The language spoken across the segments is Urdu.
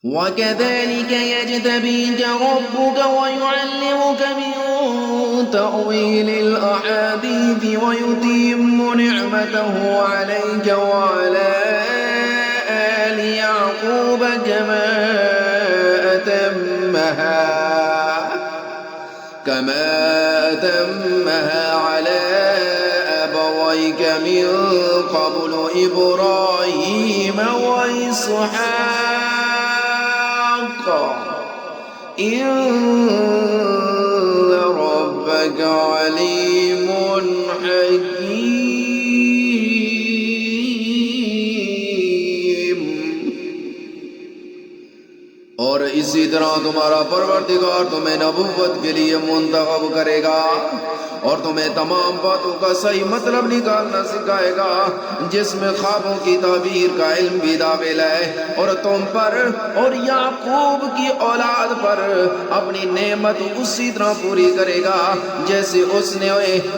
وكذلك يجتبيك ربك ويعلمك من تأويل الأحاديث ويتم نعمته عليك وعلى آل يعقوب كما أتمها على أبويك من قبل إبراهيم وإسحاق إن ربك عليم حكيم. اور اسی طرح تمہارا پروردگار تمہیں نبوت کے لیے منتخب کرے گا اور تمہیں تمام باتوں کا صحیح مطلب نکالنا سکھائے گا، جس میں خوابوں کی تعبیر کا علم بھی داخل ہے، اور تم پر اور یعقوب کی اولاد پر اپنی نعمت اسی طرح پوری کرے گا جیسے اس نے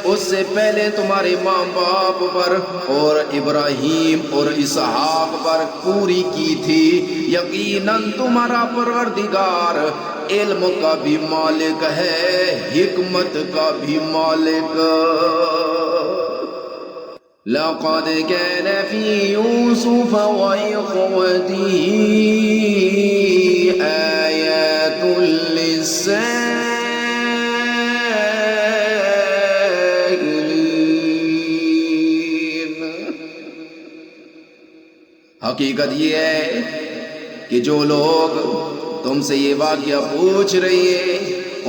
اس سے پہلے تمہارے ماں باپ پر اور ابراہیم اور اسحاق پر پوری کی تھی. یقیناً تمہارا پروردگار علم کا بھی مالک ہے، حکمت کا بھی مالک. لقد كان في يوسف وإخوته آيات للسائلين. حقیقت یہ ہے کہ جو لوگ تم سے یہ واقعہ پوچھ رہی ہے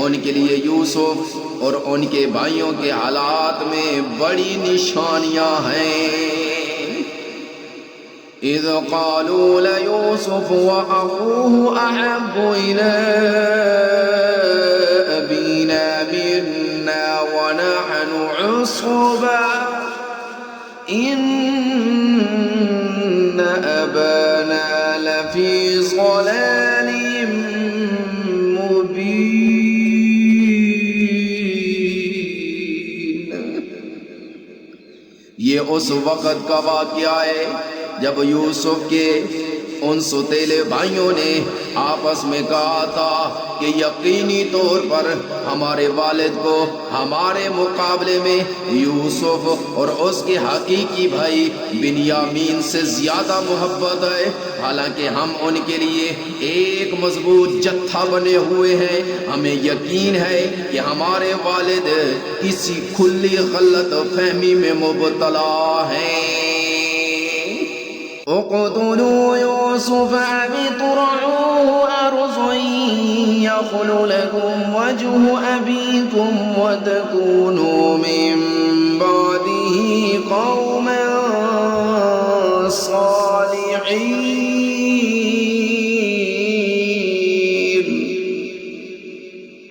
ان کے لیے یوسف اور ان کے بھائیوں کے حالات میں بڑی نشانیاں ہیں. اذ قالوا ليوسف واخوه احب الى ابينا منا ونحن عصبة ان ابانا لفي ضلال مبين. یہ اس وقت کا واقعہ ہے جب یوسف کے ان ستیلے بھائیوں نے آپس میں کہا تھا کہ یقینی طور پر ہمارے والد کو ہمارے مقابلے میں یوسف اور اس کے حقیقی بھائی بنیامین سے زیادہ محبت ہے، حالانکہ ہم ان کے لیے ایک مضبوط جتھا بنے ہوئے ہیں. ہمیں یقین ہے کہ ہمارے والد کسی کھلی غلط فہمی میں مبتلا ہیں. اقتلوا يوسف أو اطرحوه أرضا يخل لكم وجه أبيكم وتكونوا من بعده قوما صالحين.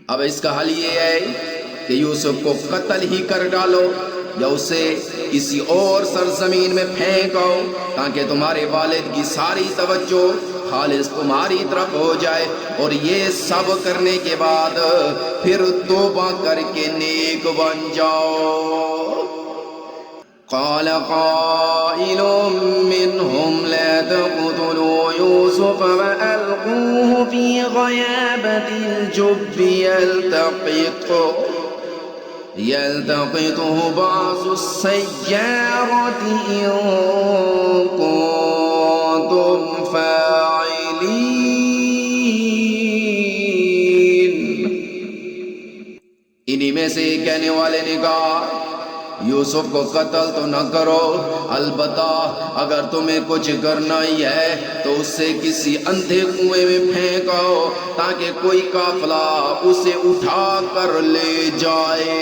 اب اس کا حل یہ ہے کہ یوسف کو قتل ہی کر ڈالو یا اسے کسی اور سرزمین میں پھینکو تاکہ تمہارے والد کی ساری توجہ خالص تمہاری طرف ہو جائے، اور یہ سب کرنے کے بعد پھر توبہ کر کے نیک بن جاؤ. قال قائل منهم لا تقتلوا يوسف وألقوه في غيابة الجب يلتقطه بعض السيارة إن كنتم فاعلين. انہی میں سے کہنے والے نے کہا یوسف کو قتل تو نہ کرو، البتہ اگر تمہیں کچھ کرنا ہی ہے تو اسے کسی اندھے کنویں میں پھینکو تاکہ کوئی قافلہ اسے اٹھا کر لے جائے.